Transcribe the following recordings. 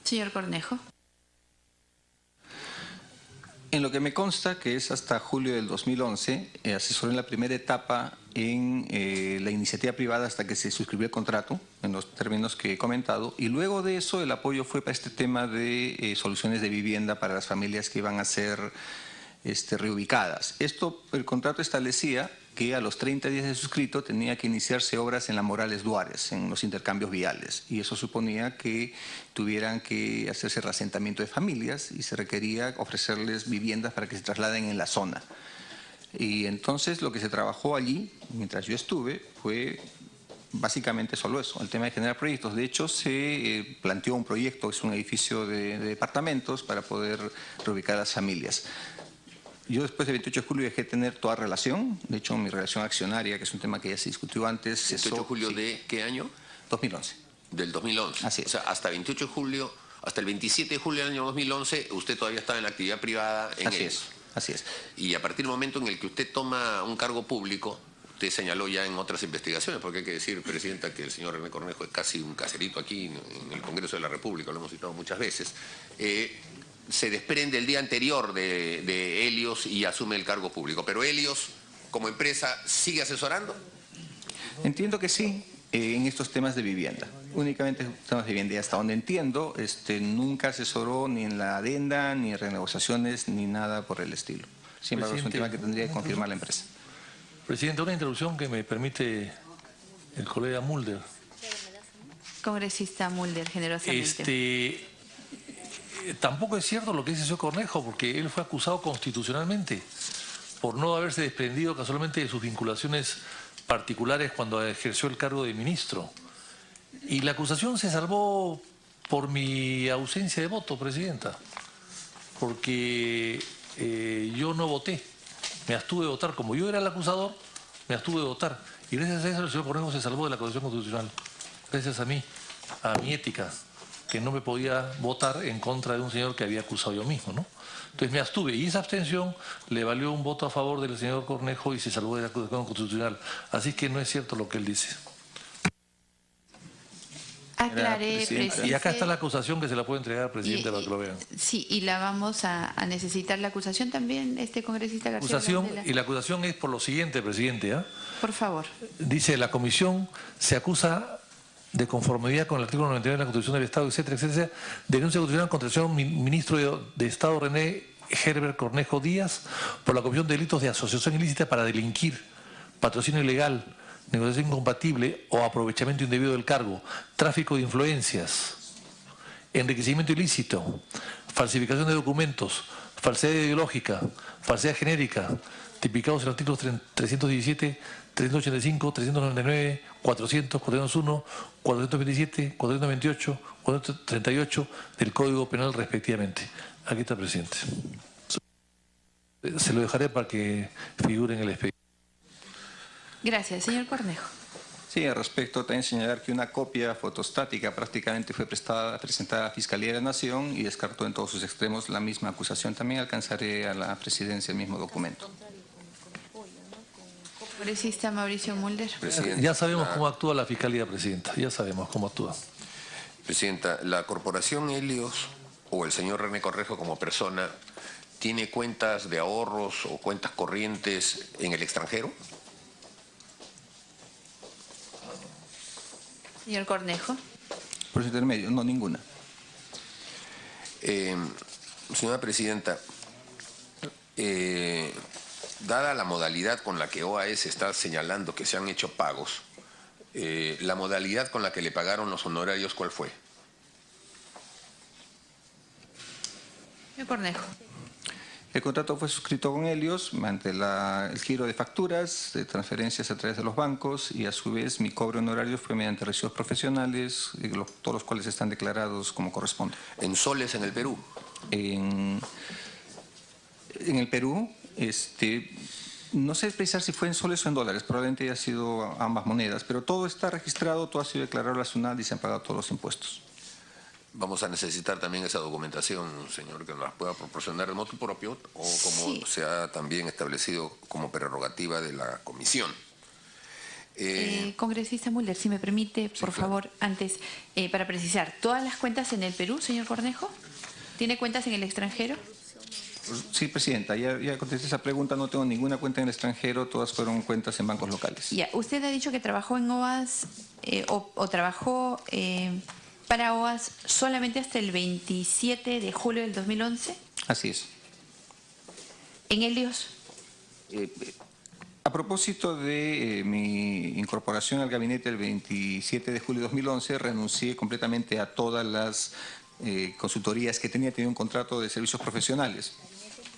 Señor Cornejo. En lo que me consta, que es hasta julio del 2011, asesoré en la primera etapa en la iniciativa privada hasta que se suscribió el contrato, en los términos que he comentado, y luego de eso el apoyo fue para este tema de soluciones de vivienda para las familias que iban a ser reubicadas. El contrato establecía que a los 30 días de suscrito tenía que iniciarse obras en la Morales Duárez, en los intercambios viales, y eso suponía que tuvieran que hacerse reasentamiento de familias y se requería ofrecerles viviendas para que se trasladen en la zona. Y entonces lo que se trabajó allí, mientras yo estuve, fue básicamente solo eso, el tema de generar proyectos. De hecho, se planteó un proyecto, es un edificio de departamentos para poder reubicar a las familias. Yo después del 28 de julio dejé de tener toda relación. De hecho, mi relación accionaria, que es un tema que ya se discutió antes... 28 de julio ¿de qué año? 2011. Del 2011. Así es. O sea, hasta 28 de julio, hasta el 27 de julio del año 2011, usted todavía estaba en la actividad privada en Así eso. Así es. Y a partir del momento en el que usted toma un cargo público, usted señaló ya en otras investigaciones, porque hay que decir, Presidenta, que el señor René Cornejo es casi un caserito aquí en el Congreso de la República, lo hemos citado muchas veces, se desprende el día anterior de Helios y asume el cargo público. Pero Helios, como empresa, ¿sigue asesorando? Entiendo que sí, en estos temas de vivienda. Únicamente temas de vivienda. Y hasta donde entiendo, nunca asesoró ni en la adenda, ni en renegociaciones, ni nada por el estilo. Sin embargo, es un tema que tendría que confirmar la empresa. Presidente, una interrupción que me permite el colega Mulder. Congresista Mulder, generosamente. Tampoco es cierto lo que dice el señor Cornejo, porque él fue acusado constitucionalmente por no haberse desprendido casualmente de sus vinculaciones particulares cuando ejerció el cargo de ministro. Y la acusación se salvó por mi ausencia de voto, Presidenta, porque yo no voté, me abstuve de votar. Como yo era el acusador, me abstuve de votar. Y gracias a eso el señor Cornejo se salvó de la acusación constitucional. Gracias a mí, a mi ética, que no me podía votar en contra de un señor que había acusado yo mismo, ¿no? Entonces me abstuve y esa abstención le valió un voto a favor del señor Cornejo y se salvó de la acusación constitucional. Así que no es cierto lo que él dice. Aclaré, presidente. Y acá está la acusación que se la puede entregar al presidente para que lo vean. Sí, y la vamos a necesitar la acusación también, congresista García. Y la acusación es por lo siguiente, presidente. Por favor. Dice, la comisión se acusa de conformidad con el artículo 99 de la Constitución del Estado, etcétera, etcétera, denuncia constitucional contra el señor ministro de Estado René Herbert Cornejo Díaz por la comisión de delitos de asociación ilícita para delinquir, patrocinio ilegal, negociación incompatible o aprovechamiento indebido del cargo, tráfico de influencias, enriquecimiento ilícito, falsificación de documentos, falsedad ideológica, falsedad genérica, tipicados en los artículos 317, 385, 399, 400, 401, 427, 428, 438 del Código Penal respectivamente. Aquí está, presidente. Se lo dejaré para que figure en el expediente. Gracias. Señor Cornejo. Sí, al respecto también señalar que una copia fotostática prácticamente fue presentada a la Fiscalía de la Nación y descartó en todos sus extremos la misma acusación. También alcanzaré a la presidencia el mismo documento. Congresista Mauricio Mulder. Presidenta, ya sabemos cómo actúa la Fiscalía, Presidenta. Ya sabemos cómo actúa. Presidenta, ¿la Corporación Helios o el señor René Cornejo como persona tiene cuentas de ahorros o cuentas corrientes en el extranjero? Señor Cornejo. Por su intermedio, no, ninguna. Señora Presidenta, dada la modalidad con la que OAS está señalando que se han hecho pagos, la modalidad con la que le pagaron los honorarios, ¿cuál fue? Señor Cornejo. El contrato fue suscrito con Helios mediante el giro de facturas, de transferencias a través de los bancos y a su vez mi cobro honorario fue mediante recibos profesionales, todos los cuales están declarados como corresponde. ¿En soles en el Perú? En el Perú, no sé precisar si fue en soles o en dólares, probablemente haya sido ambas monedas, pero todo está registrado, todo ha sido declarado a la SUNAT y se han pagado todos los impuestos. Vamos a necesitar también esa documentación, señor, que nos la pueda proporcionar de motu propio o como se ha también establecido como prerrogativa de la comisión. Congresista Mulder, si me permite, por favor, antes, para precisar, ¿todas las cuentas en el Perú, señor Cornejo? ¿Tiene cuentas en el extranjero? Sí, Presidenta, ya contesté esa pregunta, no tengo ninguna cuenta en el extranjero, todas fueron cuentas en bancos locales. Ya, usted ha dicho que trabajó en OAS o trabajó para OAS solamente hasta el 27 de julio del 2011. Así es. ¿En Helios? A propósito de mi incorporación al gabinete el 27 de julio de 2011, renuncié completamente a todas las consultorías que tenía un contrato de servicios profesionales.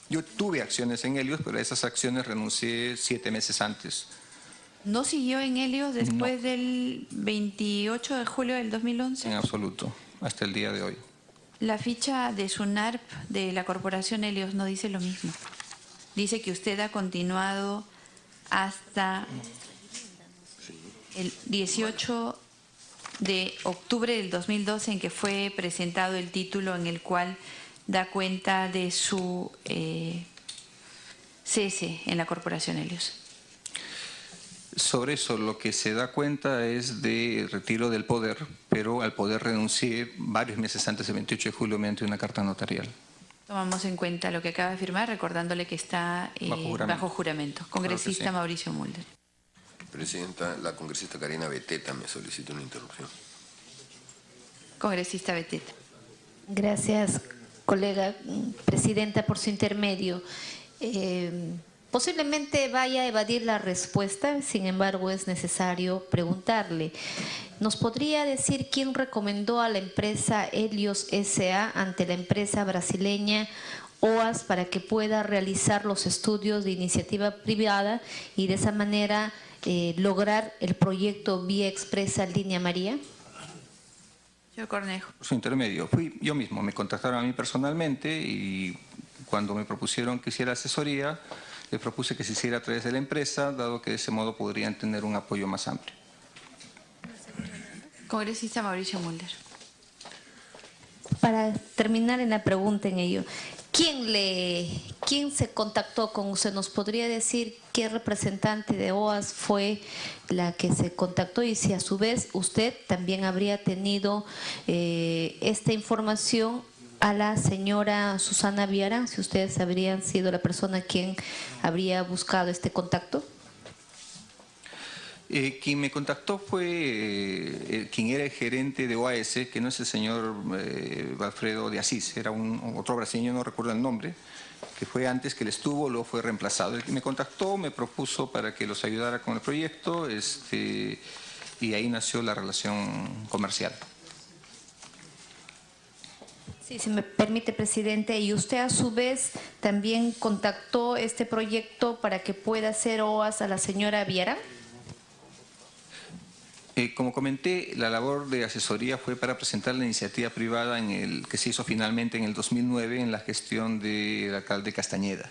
Yo tuve acciones en Helios, pero a esas acciones renuncié 7 meses antes. ¿No siguió en Helios después del 28 de julio del 2011? En absoluto, hasta el día de hoy. La ficha de SUNARP de la Corporación Helios no dice lo mismo. Dice que usted ha continuado hasta el 18 de octubre del 2012 en que fue presentado el título en el cual da cuenta de su cese en la Corporación Helios. Sobre eso, lo que se da cuenta es de retiro del poder, pero al poder renuncié varios meses antes del 28 de julio mediante una carta notarial. Tomamos en cuenta lo que acaba de firmar, recordándole que está bajo juramento. Congresista Claro que sí. Mauricio Mulder. Presidenta, la congresista Karina Beteta me solicita una interrupción. Congresista Beteta. Gracias, colega presidenta, por su intermedio. Posiblemente vaya a evadir la respuesta, sin embargo es necesario preguntarle. ¿Nos podría decir quién recomendó a la empresa Helios S.A. ante la empresa brasileña OAS para que pueda realizar los estudios de iniciativa privada y de esa manera lograr el proyecto Vía Expresa Línea María? Señor Cornejo. Por su intermedio, fui yo mismo, me contactaron a mí personalmente y cuando me propusieron que hiciera asesoría, les propuse que se hiciera a través de la empresa, dado que de ese modo podrían tener un apoyo más amplio. Congresista Mauricio Mulder. Para terminar en la pregunta en ello, ¿quién se contactó con usted? ¿Nos podría decir qué representante de OAS fue la que se contactó y si a su vez usted también habría tenido esta información a la señora Susana Villarán, si ustedes habrían sido la persona quien habría buscado este contacto? Quien me contactó fue quien era el gerente de OAS, que no es el señor Alfredo de Asís, era otro brasileño, no recuerdo el nombre, que fue antes que él estuvo, luego fue reemplazado. El que me contactó me propuso para que los ayudara con el proyecto y ahí nació la relación comercial. Sí, si me permite, presidente, ¿y usted a su vez también contactó este proyecto para que pueda hacer OAS a la señora Villarán? Como comenté, la labor de asesoría fue para presentar la iniciativa privada que se hizo finalmente en el 2009 en la gestión del alcalde Castañeda.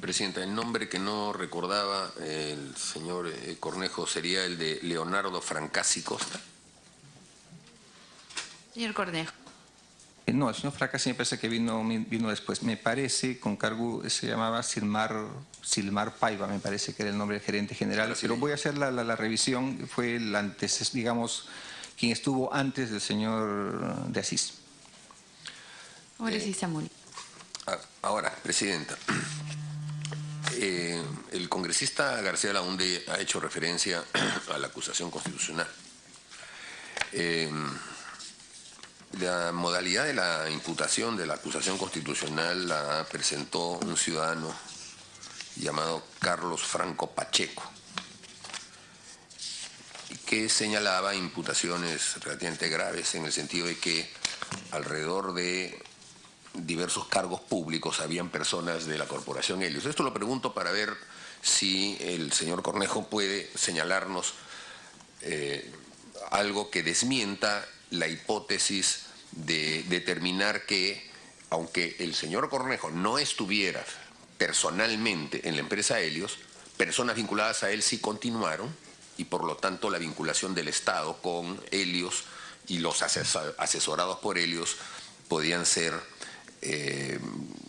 Presidenta, el nombre que no recordaba el señor Cornejo sería el de Leonardo Francasi Costa. Señor Cornejo. No, el señor Fracassi me parece que vino después. Me parece, con cargo, se llamaba Silmar Paiva, me parece que era el nombre del gerente general. Pero voy a hacer la revisión. Fue el antes, digamos, quien estuvo antes del señor de Asís. Congresista Mulder. Ahora, presidenta, el congresista García Launde ha hecho referencia a la acusación constitucional. La modalidad de la imputación de la acusación constitucional la presentó un ciudadano llamado Carlos Franco Pacheco, que señalaba imputaciones relativamente graves en el sentido de que alrededor de diversos cargos públicos habían personas de la Corporación Helios. Esto lo pregunto para ver si el señor Cornejo puede señalarnos algo que desmienta la hipótesis de determinar que, aunque el señor Cornejo no estuviera personalmente en la empresa Helios, personas vinculadas a él sí continuaron y por lo tanto la vinculación del Estado con Helios y los asesorados por Helios podían ser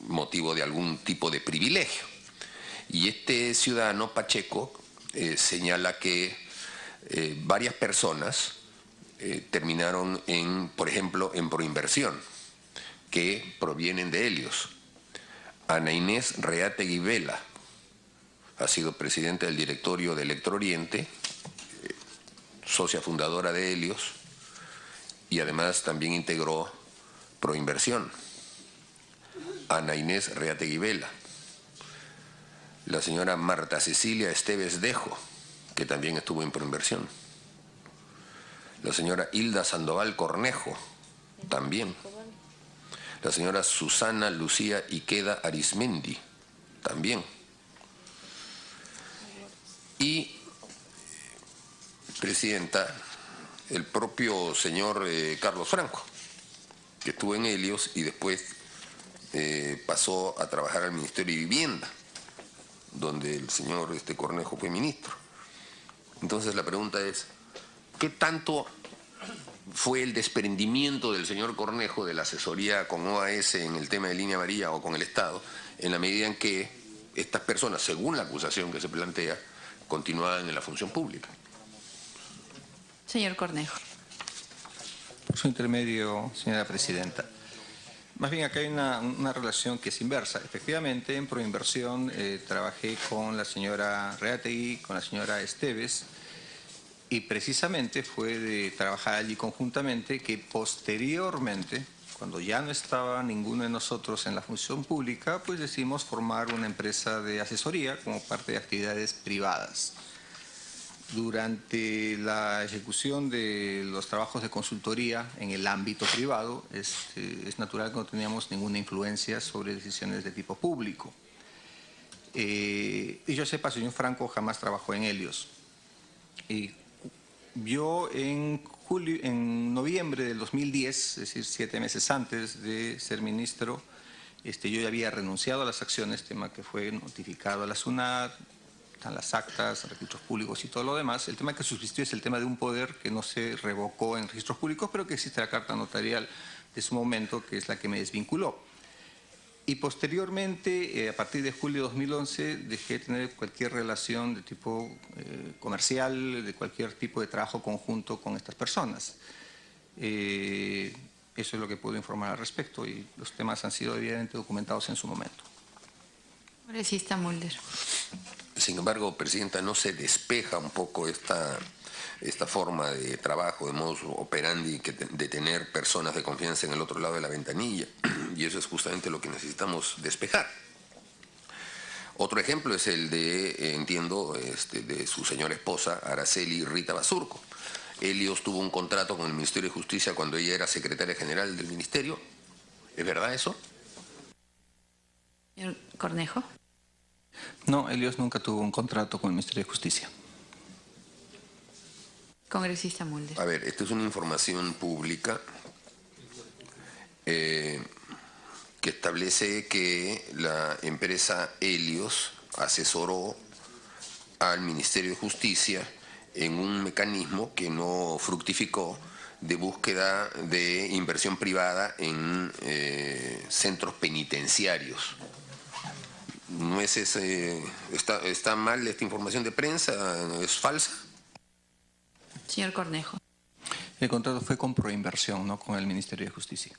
motivo de algún tipo de privilegio. Y este ciudadano Pacheco señala que varias personas terminaron por ejemplo, en Proinversión, que provienen de Helios. Ana Inés Reategui Vela ha sido presidenta del directorio de Electrooriente, socia fundadora de Helios, y además también integró Proinversión. Ana Inés Reategui Vela. La señora Marta Cecilia Esteves Dejo, que también estuvo en Proinversión. La señora Hilda Sandoval Cornejo, también. La señora Susana Lucía Iqueda Arismendi, también. Y, presidenta, el propio señor Carlos Franco, que estuvo en Helios y después pasó a trabajar al Ministerio de Vivienda, donde el señor Cornejo fue ministro. Entonces la pregunta es, ¿qué tanto fue el desprendimiento del señor Cornejo de la asesoría con OAS en el tema de línea amarilla o con el Estado, en la medida en que estas personas, según la acusación que se plantea, continuaban en la función pública? Señor Cornejo. Por su intermedio, señora presidenta. Más bien acá hay una relación que es inversa. Efectivamente, en Proinversión trabajé con la señora Reategui, con la señora Esteves, y precisamente fue de trabajar allí conjuntamente que posteriormente, cuando ya no estaba ninguno de nosotros en la función pública, pues decidimos formar una empresa de asesoría como parte de actividades privadas. Durante la ejecución de los trabajos de consultoría en el ámbito privado, es natural que no teníamos ninguna influencia sobre decisiones de tipo público. Y yo sepa, señor Franco jamás trabajó en Helios. Yo en noviembre del 2010, es decir, 7 meses antes de ser ministro, yo ya había renunciado a las acciones, tema que fue notificado a la SUNAT, están las actas, registros públicos y todo lo demás. El tema que subsistió es el tema de un poder que no se revocó en registros públicos, pero que existe la carta notarial de su momento, que es la que me desvinculó. Y posteriormente, a partir de julio de 2011, dejé de tener cualquier relación de tipo comercial, de cualquier tipo de trabajo conjunto con estas personas. Eso es lo que puedo informar al respecto y los temas han sido evidentemente documentados en su momento. Congresista Mulder. Sin embargo, presidenta, ¿no se despeja un poco esta forma de trabajo, de modus operandi, de tener personas de confianza en el otro lado de la ventanilla? Y eso es justamente lo que necesitamos despejar. Otro ejemplo es el de, entiendo, de su señora esposa, Araceli Rita Basurco. Helios tuvo un contrato con el Ministerio de Justicia cuando ella era secretaria general del Ministerio. ¿Es verdad eso? Señor Cornejo. No, Helios nunca tuvo un contrato con el Ministerio de Justicia. Congresista Mulder. A ver, esta es una información pública que establece que la empresa Helios asesoró al Ministerio de Justicia en un mecanismo que no fructificó de búsqueda de inversión privada en centros penitenciarios. ¿No es está mal esta información de prensa? ¿Es falsa? Señor Cornejo. El contrato fue con Proinversión, no con el Ministerio de Justicia.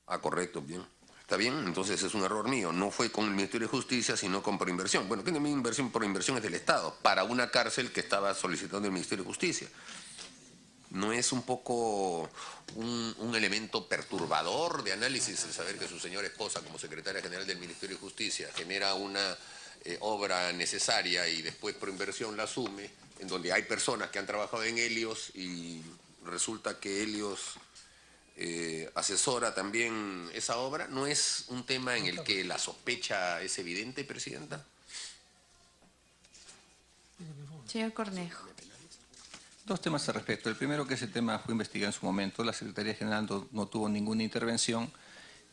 Ah, correcto, bien. Está bien, entonces es un error mío. No fue con el Ministerio de Justicia, sino con Proinversión. Bueno, ¿qué inversión? Proinversión es del Estado, para una cárcel que estaba solicitando el Ministerio de Justicia. ¿No es un poco un elemento perturbador de análisis el saber que su señora esposa, como secretaria general del Ministerio de Justicia, genera una obra necesaria y después Proinversión la asume, en donde hay personas que han trabajado en Helios y resulta que Helios asesora también esa obra? ¿No es un tema en el que la sospecha es evidente, presidenta? Señor Cornejo. Dos temas al respecto. El primero, que ese tema fue investigado en su momento, la Secretaría General no tuvo ninguna intervención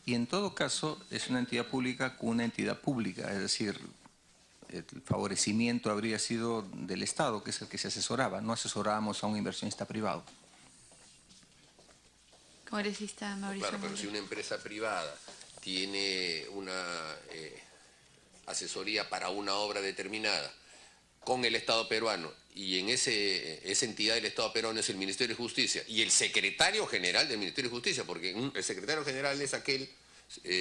y en todo caso es una entidad pública con una entidad pública, es decir, el favorecimiento habría sido del Estado, que es el que se asesoraba, no asesorábamos a un inversionista privado. Congresista Mauricio. Claro, pero si una empresa privada tiene una asesoría para una obra determinada con el Estado peruano, y en esa entidad del Estado peruano es el Ministerio de Justicia y el secretario general del Ministerio de Justicia, porque el secretario general es aquel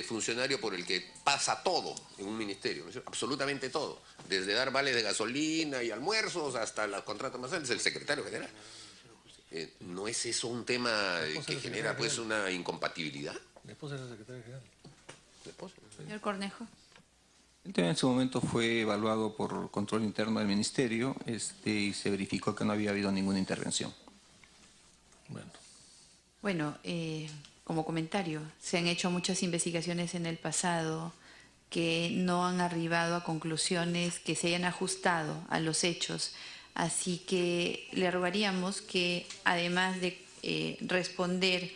funcionario por el que pasa todo en un ministerio, ¿no es cierto? Absolutamente todo, desde dar vales de gasolina y almuerzos hasta los contratos más altos, el secretario general. ¿No es eso un tema que genera pues una incompatibilidad? La esposa es la secretaria general. ¿La esposa? Señor Cornejo. El tema en su momento fue evaluado por control interno del Ministerio y se verificó que no había habido ninguna intervención. Bueno, como comentario, se han hecho muchas investigaciones en el pasado que no han arribado a conclusiones que se hayan ajustado a los hechos. Así que le rogaríamos que, además de responder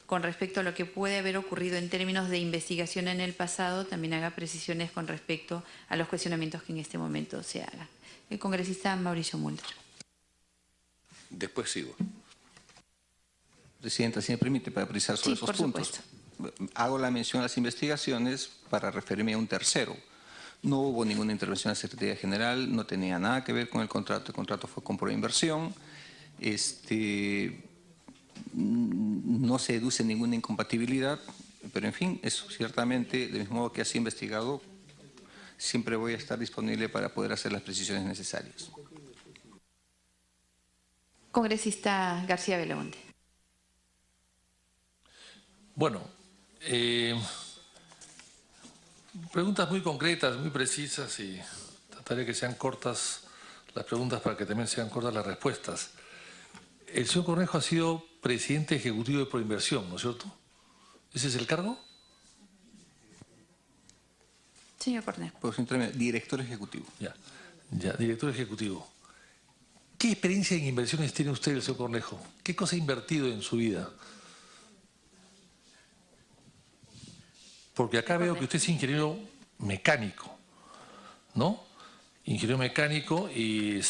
con respecto a lo que puede haber ocurrido en términos de investigación en el pasado, también haga precisiones con respecto a los cuestionamientos que en este momento se hagan. El congresista Mauricio Mulder. Después sigo. Presidenta, si me permite, para precisar sobre esos puntos. Supuesto. Hago la mención a las investigaciones para referirme a un tercero. No hubo ninguna intervención de la Secretaría General, no tenía nada que ver con el contrato fue con Proinversión. No se deduce ninguna incompatibilidad, pero en fin, eso ciertamente, del mismo modo que así investigado, siempre voy a estar disponible para poder hacer las precisiones necesarias. Congresista García Belaunde. Bueno, preguntas muy concretas, muy precisas, y trataré que sean cortas las preguntas para que también sean cortas las respuestas. El señor Cornejo ha sido presidente ejecutivo de Proinversión, ¿no es cierto? ¿Ese es el cargo? Señor Cornejo. Por su término, director ejecutivo. Ya, director ejecutivo. ¿Qué experiencia en inversiones tiene usted, el señor Cornejo? ¿Qué cosa ha invertido en su vida? Porque acá veo que usted es ingeniero mecánico, ¿no? Ingeniero mecánico y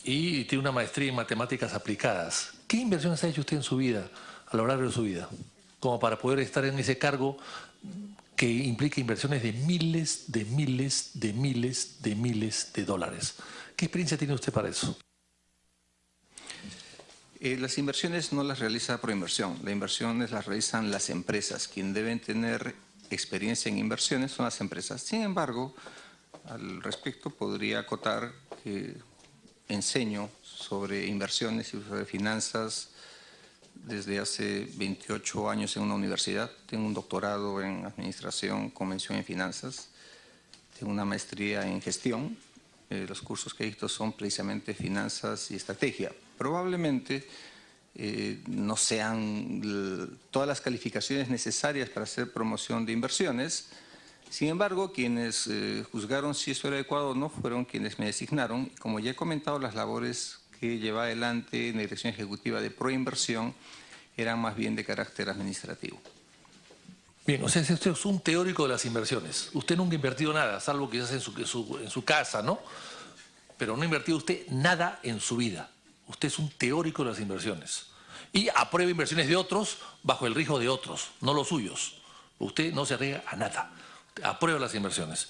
tiene una maestría en matemáticas aplicadas. ¿Qué inversiones ha hecho usted en su vida, a lo largo de su vida, como para poder estar en ese cargo que implica inversiones de miles de dólares? ¿Qué experiencia tiene usted para eso? Las inversiones no las realiza Proinversión, las inversiones las realizan las empresas. Quien deben tener experiencia en inversiones son las empresas. Sin embargo, al respecto podría acotar que enseño sobre inversiones y sobre finanzas desde hace 28 años en una universidad. Tengo un doctorado en Administración con mención en Finanzas. Tengo una maestría en Gestión. Los cursos que he visto son precisamente Finanzas y Estrategia. Probablemente no sean todas las calificaciones necesarias para hacer promoción de inversiones. Sin embargo, quienes juzgaron si eso era adecuado o no fueron quienes me designaron. Como ya he comentado, las labores que lleva adelante en la dirección ejecutiva de Proinversión eran más bien de carácter administrativo. Bien, o sea, usted es un teórico de las inversiones. Usted nunca ha invertido nada, salvo quizás en su casa, ¿no? Pero no ha invertido usted nada en su vida. Usted es un teórico de las inversiones. Y aprueba inversiones de otros bajo el riesgo de otros, no los suyos. Usted no se arriesga a nada. Aprueba las inversiones.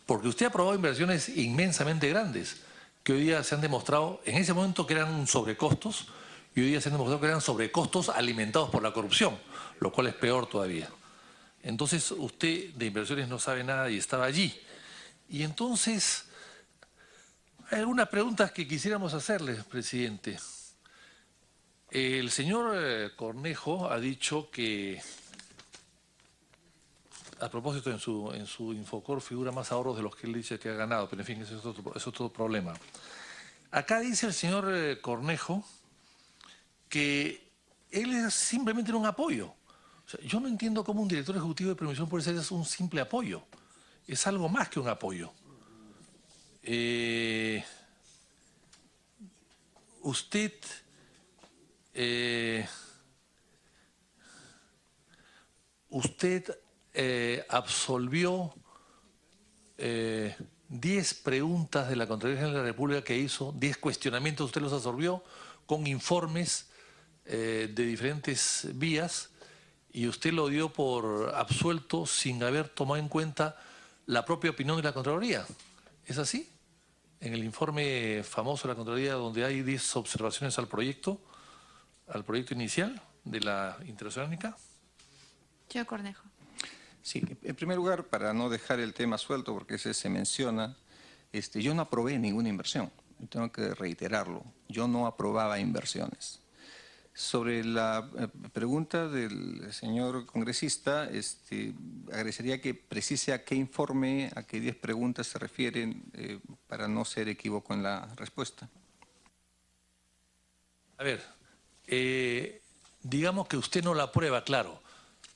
Porque usted ha aprobado inversiones inmensamente grandes, que hoy día se han demostrado, en ese momento que eran sobrecostos, y hoy día se han demostrado que eran sobrecostos alimentados por la corrupción, lo cual es peor todavía. Entonces usted de inversiones no sabe nada y estaba allí. Y entonces, hay algunas preguntas que quisiéramos hacerle, presidente. El señor Cornejo ha dicho que, a propósito, en su Infocor figura más ahorros de los que él dice que ha ganado, pero en fin, eso es otro problema. Acá dice el señor Cornejo que él es simplemente un apoyo. O sea, yo no entiendo cómo un director ejecutivo de Proinversión puede ser un simple apoyo. Es algo más que un apoyo. Usted absolvió 10 preguntas de la Contraloría General de la República que hizo, 10 cuestionamientos, usted los absorbió con informes de diferentes vías, y usted lo dio por absuelto sin haber tomado en cuenta la propia opinión de la Contraloría. ¿Es así? En el informe famoso de la Contraloría, donde hay 10 observaciones al proyecto inicial de la interoceánica. Señor Cornejo. Sí, en primer lugar, para no dejar el tema suelto, porque ese se menciona, yo no aprobé ninguna inversión. Tengo que reiterarlo. Yo no aprobaba inversiones. Sobre la pregunta del señor congresista, agradecería que precise a qué informe, a qué 10 preguntas se refieren, para no ser equívoco en la respuesta. A ver, digamos que usted no la aprueba, claro.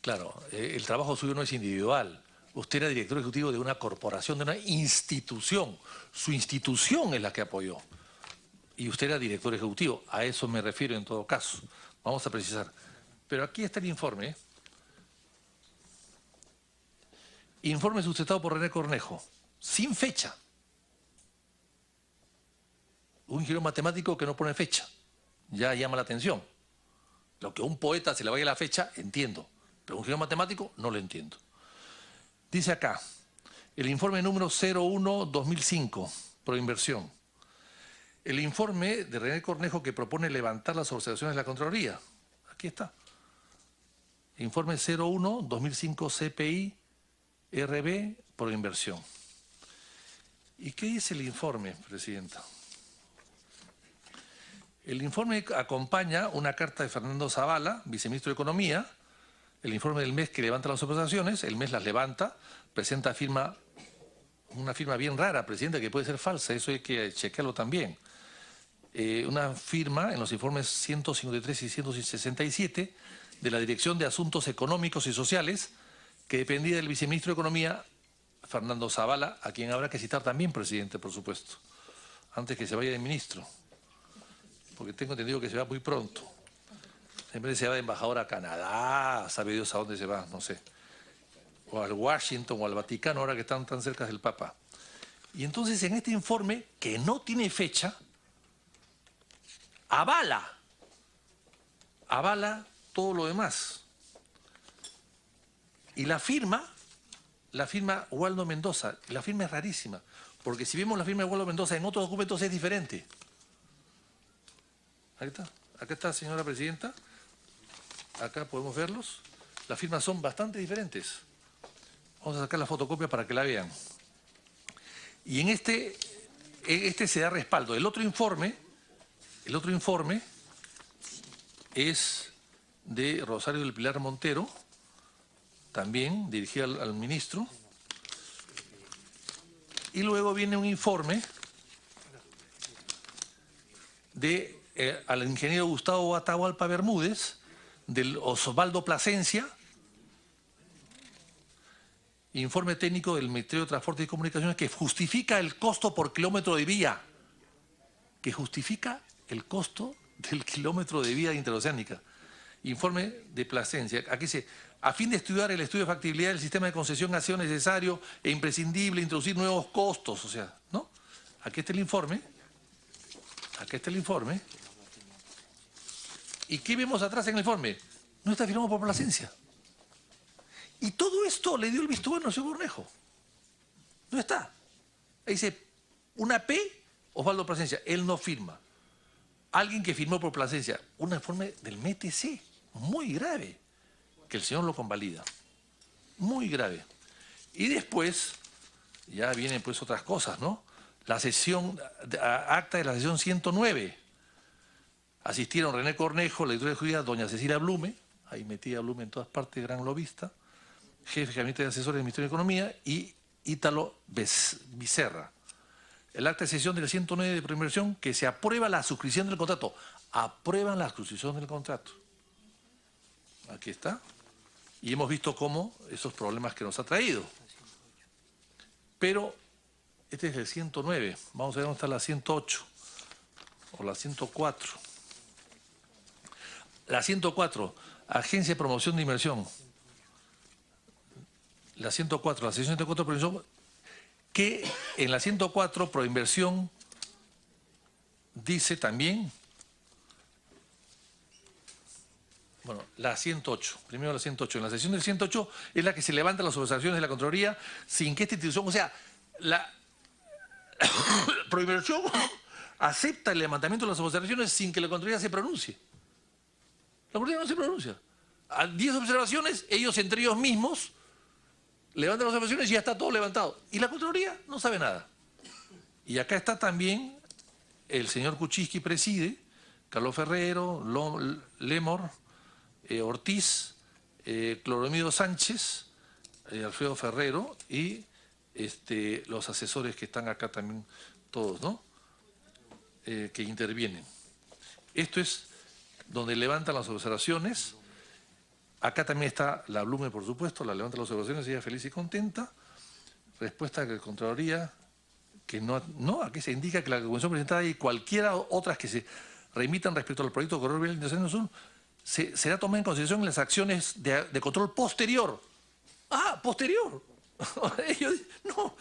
Claro, el trabajo suyo no es individual. Usted era director ejecutivo de una corporación, de una institución. Su institución es la que apoyó. Y usted era director ejecutivo. A eso me refiero en todo caso. Vamos a precisar. Pero aquí está el informe. Informe sustentado por René Cornejo, sin fecha. Un ingeniero matemático que no pone fecha. Ya llama la atención. Lo que a un poeta se le vaya la fecha, entiendo. Pero un ingeniero matemático no lo entiendo. Dice acá, el informe número 01-2005, Proinversión. El informe de René Cornejo que propone levantar las observaciones de la Contraloría. Aquí está. Informe 01-2005 CPI RB Proinversión. ¿Y qué dice el informe, Presidenta? El informe acompaña una carta de Fernando Zavala, viceministro de Economía, el informe del MES que levanta las observaciones, el MES las levanta, presenta una firma bien rara, Presidenta, que puede ser falsa, eso hay que chequearlo también. Una firma en los informes 153 y 167 de la Dirección de Asuntos Económicos y Sociales, que dependía del viceministro de Economía, Fernando Zavala, a quien habrá que citar también, Presidente, por supuesto, antes que se vaya de ministro, porque tengo entendido que se va muy pronto. Siempre se va de embajador a Canadá, sabe Dios a dónde se va, no sé. O al Washington o al Vaticano, ahora que están tan cerca del Papa. Y entonces en este informe, que no tiene fecha, avala todo lo demás. Y la firma Waldo Mendoza. La firma es rarísima, porque si vemos la firma de Waldo Mendoza en otros documentos es diferente. Acá está, señora Presidenta. Acá podemos verlos. Las firmas son bastante diferentes. Vamos a sacar la fotocopia para que la vean. Y en este se da respaldo. El otro informe es de Rosario del Pilar Montero, también dirigida al ministro. Y luego viene un informe al ingeniero Gustavo Atahualpa Bermúdez, del Osvaldo Plasencia, informe técnico del Ministerio de Transporte y Comunicaciones que justifica el costo por kilómetro de vía, que justifica el costo del kilómetro de vía interoceánica. Informe de Plasencia. Aquí dice, a fin de estudiar el estudio de factibilidad del sistema de concesión ha sido necesario e imprescindible introducir nuevos costos, o sea, ¿no? Aquí está el informe. Aquí está el informe. ¿Y qué vemos atrás en el informe? No está firmado por Plasencia. Y todo esto le dio el visto bueno al señor Cornejo. No está. Ahí dice, una P, Osvaldo Plasencia. Él no firma. Alguien que firmó por Plasencia. Un informe del METC. Muy grave. Que el señor lo convalida. Muy grave. Y después, ya vienen pues otras cosas, ¿no? La sesión, acta de la sesión 109. Asistieron René Cornejo, la directora de Justicia, doña Cecilia Blume, ahí metía Blume en todas partes, gran lobista, jefe de gabinete de asesores del Ministerio de Economía, y Ítalo Becerra. El acta de sesión de la 109 de Proinversión, que se aprueba la suscripción del contrato. Aprueban la suscripción del contrato. Aquí está. Y hemos visto cómo esos problemas que nos ha traído. Pero este es el 109. Vamos a ver dónde está la 108 o la 104. La 104, Agencia de Promoción de Inversión. La 104, la sesión 104 Proinversión, que en la 104 Proinversión dice también, Bueno, la 108, primero la 108. En la sesión del 108 es la que se levantan las observaciones de la Contraloría sin que esta institución, o sea, la Proinversión acepta el levantamiento de las observaciones sin que la Contraloría se pronuncie. La Contraloría no se pronuncia. A 10 observaciones, ellos entre ellos mismos levantan las observaciones y ya está todo levantado. Y la Contraloría no sabe nada. Y acá está también el señor Kuczynski preside, Carlos Ferrero, Lemor, Ortiz, Cloromido Sánchez, Alfredo Ferrero y los asesores que están acá también todos, ¿no? Que intervienen. Esto es donde levantan las observaciones. Acá también está la Blume, por supuesto, la levanta las observaciones, ella feliz y contenta. Respuesta de la Contraloría, que no, aquí se indica que la documentación presentada y cualquiera otras que se remitan respecto al proyecto de corredor vial internacional sur será tomada en consideración en las acciones de control posterior. Ah, posterior. Ellos, no,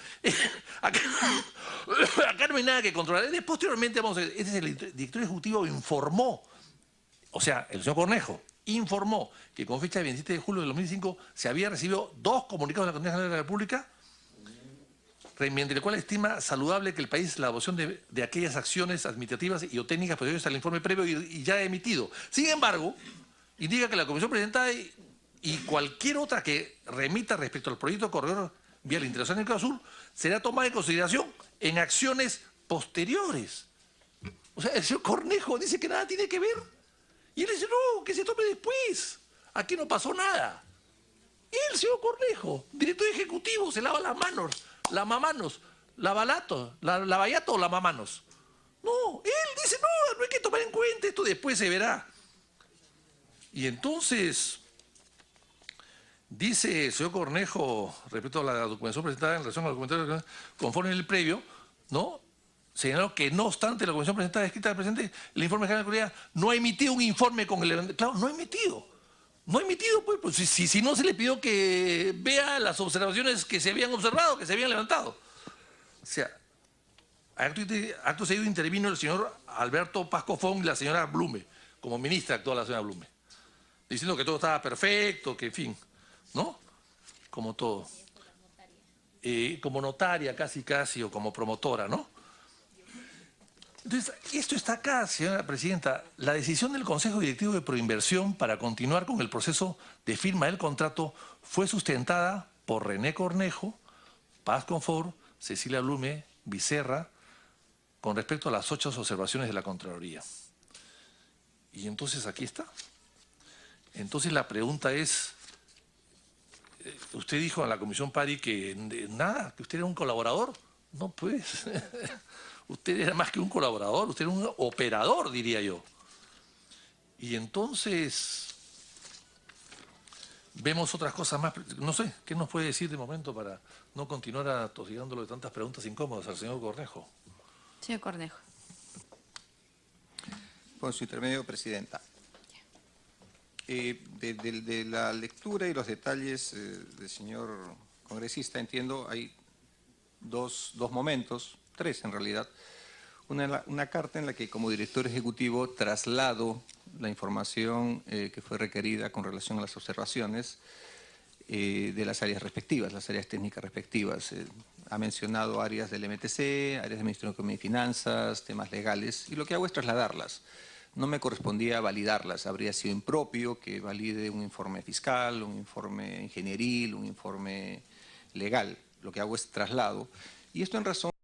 acá no hay nada que controlar. Posteriormente, vamos a ver, este es el director ejecutivo informó, o sea, el señor Cornejo informó que con fecha del 27 de julio de 2005 se había recibido 2 comunicados de la Contraloría General de la República, mediante el cual estima saludable que el país la adopción de aquellas acciones administrativas y o técnicas posteriores al informe previo y ya emitido. Sin embargo, indica que la comisión presentada y cualquier otra que remita respecto al proyecto de corredor vial internacional del Sur será tomada en consideración en acciones posteriores. O sea, el señor Cornejo dice que nada tiene que ver. Y él dice, no, que se tome después. Aquí no pasó nada. Y el señor Cornejo, director ejecutivo, se lava las manos, la mamanos, la balato, la bayato o la mamanos. No, él dice, no hay que tomar en cuenta, esto después se verá. Y entonces, dice el señor Cornejo, respecto a la documentación presentada en relación al documentario conforme el previo, ¿no? Señaló que no obstante la documentación presentada escrita del presente, el informe general de la Contraloría no ha emitido un informe con el... Claro, no ha emitido. No ha emitido, pues si no se le pidió que vea las observaciones que se habían observado, que se habían levantado. O sea, acto seguido intervino el señor Alberto Pascofón y la señora Blume, como ministra actuó la señora Blume, diciendo que todo estaba perfecto, que en fin, ¿no? Como todo. Como notaria casi, o como promotora, ¿no? Entonces, esto está acá, señora presidenta. La decisión del Consejo Directivo de Proinversión para continuar con el proceso de firma del contrato fue sustentada por René Cornejo, Paz Confort, Cecilia Blume, Vicerra, con respecto a las 8 observaciones de la Contraloría. Y entonces aquí está. Entonces la pregunta es, usted dijo a la Comisión Pari que nada, que usted era un colaborador. No, pues, usted era más que un colaborador, usted era un operador, diría yo. Y entonces, vemos otras cosas más, no sé, ¿qué nos puede decir de momento para no continuar atosigándolo de tantas preguntas incómodas al señor Cornejo? Señor Cornejo. Con su intermedio, presidenta. De la lectura y los detalles del señor congresista, entiendo, hay dos momentos, 3 en realidad. Una carta en la que como director ejecutivo traslado la información que fue requerida con relación a las observaciones de las áreas respectivas, las áreas técnicas respectivas. Ha mencionado áreas del MTC, áreas del Ministerio de Economía y Finanzas, temas legales, y lo que hago es trasladarlas. No me correspondía validarlas, habría sido impropio que valide un informe fiscal, un informe ingenieril, un informe legal. Lo que hago es traslado, y esto en razón